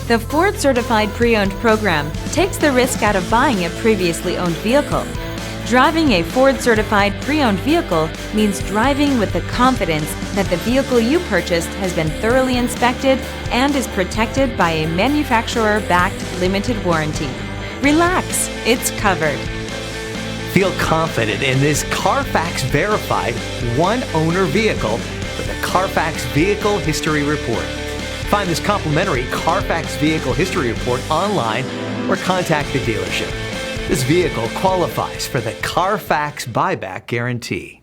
The Ford Certified Pre-Owned program takes the risk out of buying a previously owned vehicle. Driving a Ford Certified Pre-Owned vehicle means driving with the confidence that the vehicle you purchased has been thoroughly inspected and is protected by a manufacturer-backed limited warranty. Relax, it's covered. Feel confident in this Carfax verified one-owner vehicle with a Carfax Vehicle History Report. Find this complimentary Carfax Vehicle History Report online or contact the dealership. This vehicle qualifies for the Carfax Buyback Guarantee.